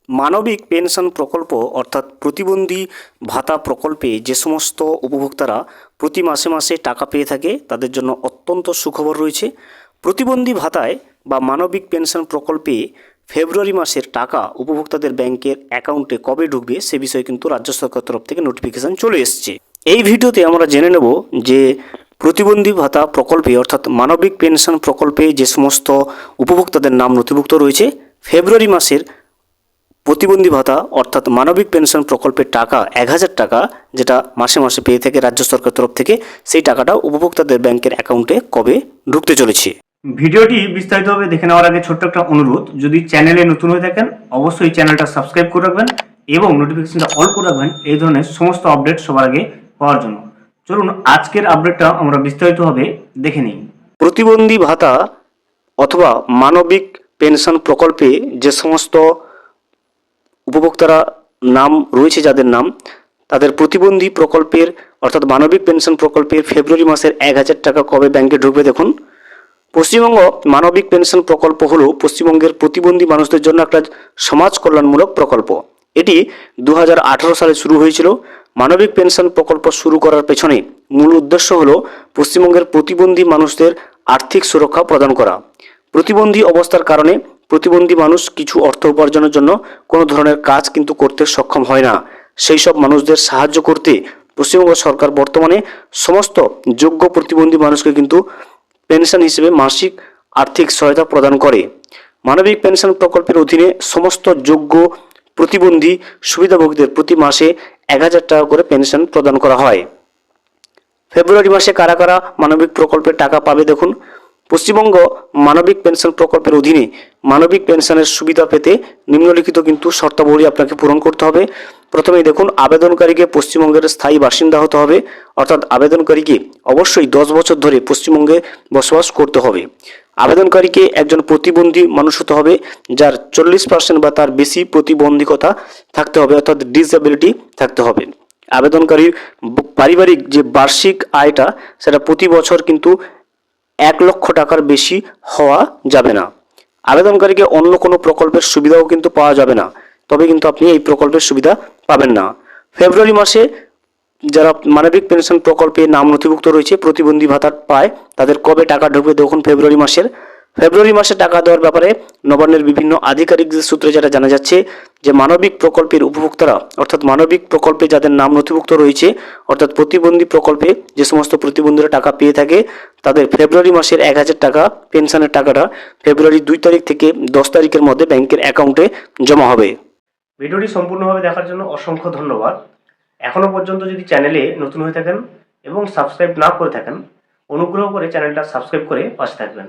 মানবিক পেনশন প্রকল্প অর্থাৎ প্রতিবন্ধী ভাতা প্রকল্পে যে সমস্ত উপভোক্তারা প্রতি মাসে মাসে টাকা পেয়ে থাকে তাদের জন্য অত্যন্ত সুখবর রয়েছে। প্রতিবন্ধী ভাতায় বা মানবিক পেনশন প্রকল্পে ফেব্রুয়ারি মাসের টাকা উপভোক্তাদের ব্যাংকের অ্যাকাউন্টে কবে ঢুকবে সে বিষয়ে কিন্তু রাজ্য সরকার তরফ থেকে নোটিফিকেশান চলে এসছে। এই ভিডিওতে আমরা জেনে নেব যে প্রতিবন্ধী ভাতা প্রকল্পে অর্থাৎ মানবিক পেনশন প্রকল্পে যে সমস্ত উপভোক্তাদের নাম নথিভুক্ত রয়েছে ফেব্রুয়ারি মাসের প্রতিবন্ধী ভাতা অর্থাৎ মানবিক পেনশন প্রকল্পের টাকা 1000 টাকা যেটা মাসে মাসে পেয়ে থাকে রাজ্য সরকার তরফ থেকে সেই টাকাটা উপভোক্তাদের ব্যাংকের অ্যাকাউন্টে কবে ঢুকতে চলেছে। ভিডিওটি বিস্তারিতভাবে দেখে নেওয়ার আগে ছোট্ট একটা অনুরোধ, যদি চ্যানেলে নতুন হয়ে থাকেন অবশ্যই চ্যানেলটা সাবস্ক্রাইব করে রাখবেন এবং নোটিফিকেশনটা অল করে রাখবেন এই ধরনের সমস্ত আপডেট সবার আগে পাওয়ার জন্য। চলুন আজকের আপডেটটা আমরা বিস্তারিতভাবে দেখে নিই। প্রতিবন্ধী ভাতা অথবা মানবিক পেনশন প্রকল্পে যে সমস্ত উপভোক্তারা নাম রয়েছে যাদের নাম তাদের প্রতিবন্ধী প্রকল্পের অর্থাৎ মানবিক পেনশন প্রকল্পের ফেব্রুয়ারি মাসের 1000 টাকা কবে ব্যাংকে ঢুকবে দেখুন। পশ্চিমবঙ্গ মানবিক পেনশন প্রকল্প হলো পশ্চিমবঙ্গের প্রতিবন্ধী মানুষদের জন্য একটা সমাজ কল্যাণমূলক প্রকল্প। এটি 2018 সালে শুরু হয়েছিল। মানবিক পেনশন প্রকল্প শুরু করার পেছনে মূল উদ্দেশ্য হলো পশ্চিমবঙ্গের প্রতিবন্ধী মানুষদের আর্থিক সুরক্ষা প্রদান করা। প্রতিবন্ধী অবস্থার কারণে প্রতিবন্ধী মানুষ কিছু অর্থ উপার্জনের জন্য কোনো ধরনের কাজ কিন্তু করতে সক্ষম হয় না। সেই সব মানুষদের সাহায্য করতে পশ্চিমবঙ্গ সরকার বর্তমানে সমস্ত যোগ্য প্রতিবন্ধী মানুষকে কিন্তু পেনশন হিসেবে মাসিক আর্থিক সহায়তা প্রদান করে। মানবিক পেনশন প্রকল্পের অধীনে সমস্ত যোগ্য প্রতিবন্ধী সুবিধাভোগীদের প্রতি মাসে 1000 টাকা করে পেনশন প্রদান করা হয়। ফেব্রুয়ারি মাসে কারা কারা মানবিক প্রকল্পের টাকা পাবে দেখুন। পশ্চিমবঙ্গ মানবিক পেনশন প্রকল্পের অধীনে মানবিক পেনশনের সুবিধা পেতে নিম্নলিখিত কিন্তু শর্তাবলী আপনাকে পূরণ করতে হবে। প্রথমেই দেখুন, আবেদনকারীকে পশ্চিমবঙ্গের স্থায়ী বাসিন্দা হতে হবে, অর্থাৎ আবেদনকারীকে অবশ্যই 10 বছর ধরে পশ্চিমবঙ্গে বসবাস করতে হবে। আবেদনকারীকে একজন প্রতিবন্ধী মানুষ হতে হবে যার 40% বা তার বেশি প্রতিবন্ধকতা থাকতে হবে, অর্থাৎ ডিসএবিলিটি থাকতে হবে। আবেদনকারীর পারিবারিক যে বার্ষিক আয়টা সেটা প্রতি বছর কিন্তু 1 লক্ষ টাকার বেশি হওয়া যাবে না। আবেদনকারীকে অন্য কোনো প্রকল্পের সুবিধাও কিন্তু পাওয়া যাবে না, তবে কিন্তু আপনি এই প্রকল্পের সুবিধা পাবেন না। ফেব্রুয়ারি মাসে যারা মানবিক পেনশন প্রকল্পে নাম নথিভুক্ত রয়েছে প্রতিবন্ধী ভাতা পায় তাদের কবে টাকা ঢুকবে দেখুন। ফেব্রুয়ারি মাসে টাকা দেওয়ার ব্যাপারে নবান্নের বিভিন্ন আধিকারিকদের সূত্রে যেটা জানা যাচ্ছে যে মানবিক প্রকল্পের উপভোক্তারা অর্থাৎ মানবিক প্রকল্পে যাদের নাম নথিভুক্ত রয়েছে অর্থাৎ প্রতিবন্ধী প্রকল্পে যে সমস্ত প্রতিবন্ধীরা টাকা পেয়ে থাকে তাদের ফেব্রুয়ারি মাসের 1000 টাকা পেনশনের টাকাটা ফেব্রুয়ারি 2 তারিখ থেকে 10 তারিখের মধ্যে ব্যাংকের অ্যাকাউন্টে জমা হবে। ভিডিওটি সম্পূর্ণভাবে দেখার জন্য অসংখ্য ধন্যবাদ। এখনও পর্যন্ত যদি চ্যানেলে নতুন হয়ে থাকেন এবং সাবস্ক্রাইব না করে থাকেন অনুগ্রহ করে চ্যানেলটা সাবস্ক্রাইব করে পাশে থাকবেন।